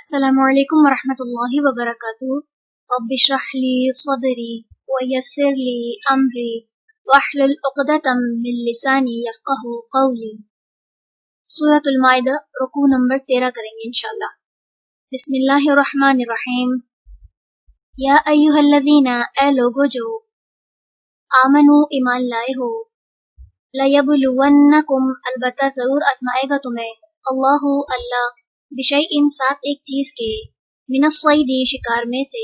السلام علیکم ورحمۃ اللہ وبرکاتہ۔ رب اشرح لی صدری ویسر لی امری واحلل عقدۃ من لسانی یفقہوا قولی۔ سورۃ المائدہ رکوع نمبر 13 کریں گے انشاءاللہ۔ بسم اللہ الرحمن الرحیم۔ یا ایھا الذین، اے لوگو جو آمنو ایمان لائے ہو، لیبلونکم، البتہ ضرور آزمائے گا تمہیں، اللہ اللہ، بشیء ساتھ ایک چیز کے، من الصید شکار میں سے،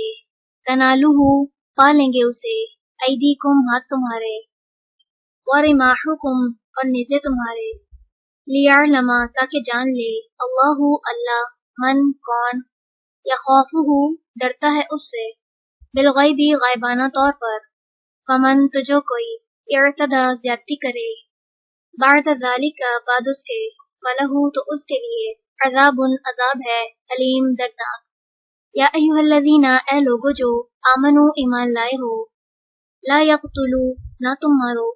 تنالوہ پا لیں گے اسے، ایدیکم ہاتھ تمہارے، ورماحکم اور نیزے تمہارے، لیعلم تاکہ جان لے، اللہ اللہ، من کون، یخافہ ڈرتا ہے اس سے، بالغیب غائبانہ طور پر، فمن تو جو کوئی، اعتدی زیادتی کرے، بعد ذالک بعد اس کے، فلہ تو اس کے لیے، عذاب عذاب ہے، علیم دردناک۔ یا ایھا الذین، اے لوگو جو آمنو ایمان لائے ہو، لا یقتلوا نہ تم مارو،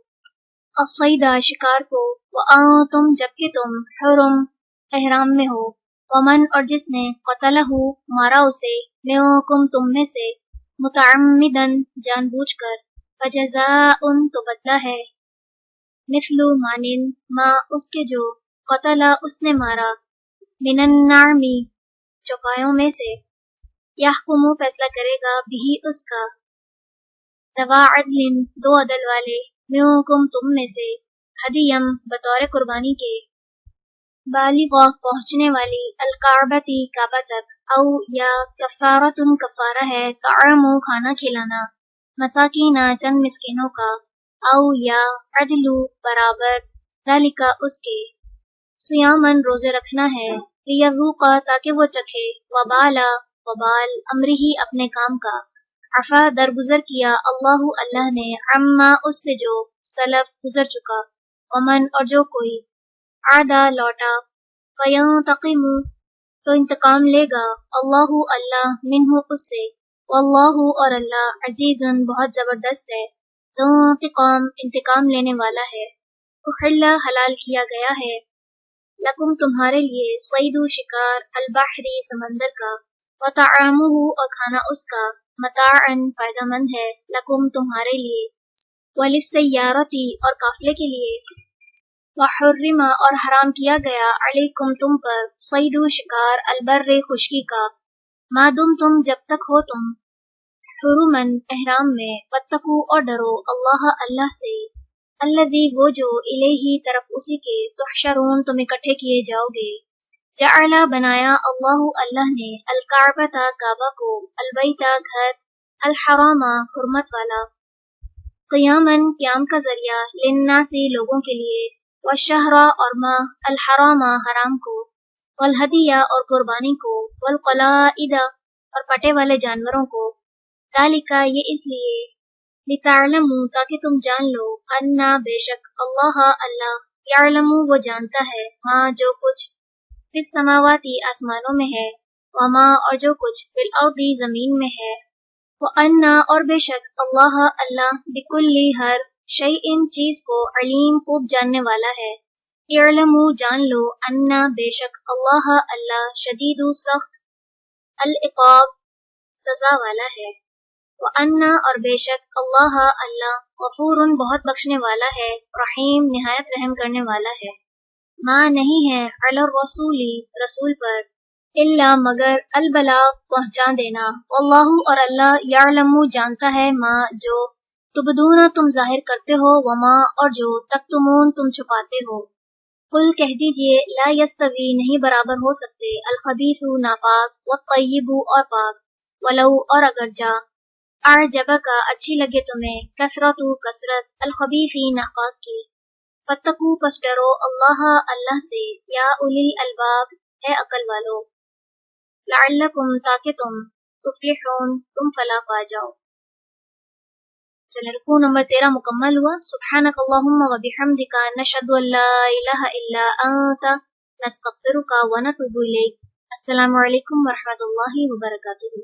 الصید شکار کو، وانتم جبکہ تم، حرم احرام میں ہو، ومن اور جس نے، قتلہ مارا اسے، منکم تم میں سے، متعمدن جان بوجھ کر، فجزاء تو بدلہ ہے، مثل مانند ما اس کے جو، قتل اس نے مارا، من النعم چوپایوں میں سے، یحکم فیصلہ کرے گا بھی اس کا، ذو عدل دو عدل والے، منکم تم میں سے، ہدیم بطور قربانی کے، بالغ پہنچنے والی، الکعبۃ کعبہ تک، او یا کفارۃ کفارہ ہے، طعام کھانا کھلانا، مساکین چند مسکینوں کا، او یا عدل برابر، ذالک اس کے، صیامن روزے رکھنا ہے، لیذوق تاکہ وہ چکھے، وبال امرہ اپنے کام کا، عفا درگزر کیا، اللہ اللہ نے، عما اس سے جو، سلف گزر چکا، ومن اور جو کوئی، عادا لوٹا، فینتقم تو انتقام لے گا، اللہ اللہ، منہ اس سے، واللہ اور اللہ، عزیز بہت زبردست ہے، ذو انتقام انتقام لینے والا ہے، احل حلال کیا گیا ہے، لکم تمہارے لیے، صید شکار، البحری سمندر کا، وطعامہ اور کھانا اس کا، متاعا فائدہ مند ہے، لکم تمہارے لیے، وللسیارۃ اور قافلے کے لیے، وحرم اور حرام کیا گیا، علیکم تم پر، صید شکار، البر خشکی کا، ما دمتم جب تک ہو تم، حرمن احرام میں، واتقوا اور ڈرو، اللہ اللہ سے، الذی وہ جو، الیہ طرف اسی کے، تحشرون تم اکٹھے کیے جاؤ گے، جعل بنایا اللہ اللہ نے، الکعبۃ کعبہ کو، البیت گھر، الحرام حرمت والا، قیامن قیام کا ذریعہ، للناس لوگوں کے لیے، والشہر اور ماہ، الحرام حرام کو، والہدی اور قربانی کو، والقلائد اور پٹے والے جانوروں کو، ذالک یہ اس لیے، لتعلموا تاکہ تم جان لو، انا بے شک، اللہ اللہ، یعلم وہ جانتا ہے، ما جو کچھ، فی السماوات آسمانوں میں ہے، وما اور جو کچھ، فی الارض زمین میں ہے، وانا اور بے شک، اللہ اللہ، بکل ہر شیء چیز کو، علیم خوب جاننے والا ہے، اعلموا جان لو، انا بے شک، اللہ اللہ، شدید سخت، العقاب سزا والا ہے، وَأَنَّا اور بے شک، اللہ اللہ، غفور بہت بخشنے والا ہے، رحیم نہایت رحم کرنے والا ہے، ما نہیں ہے، علی الرسول رسول پر، الا مگر، البلاغ پہنچا دینا، واللہ اور اللہ، یعلم جانتا ہے، ما جو، تبدون تم ظاہر کرتے ہو، وما اور جو، تکتمون تم چھپاتے ہو، قل کہہ دیجئے، لا یستوی نہیں برابر ہو سکتے، الخبیث ناپاک، والطیب اور پاک، ولو اور اگر جا، اعجبک اچھی لگے تمہیں، کثرت کثرت، الخبیث ناپاک کی، فاتقوا پس ڈرو، اللہ اللہ سے، یا اولی الالباب اے عقل والو، لعلکم تاکہ تم، تفلحون تم فلاح پا جاؤ۔ چلیں رکوع نمبر 13 مکمل ہوا۔ سبحانک اللہم و بحمدک، نشہد ان لا الہ الا انت، نستغفرک و نتوب الیک۔ السلام علیکم ورحمۃ اللہ وبرکاتہ۔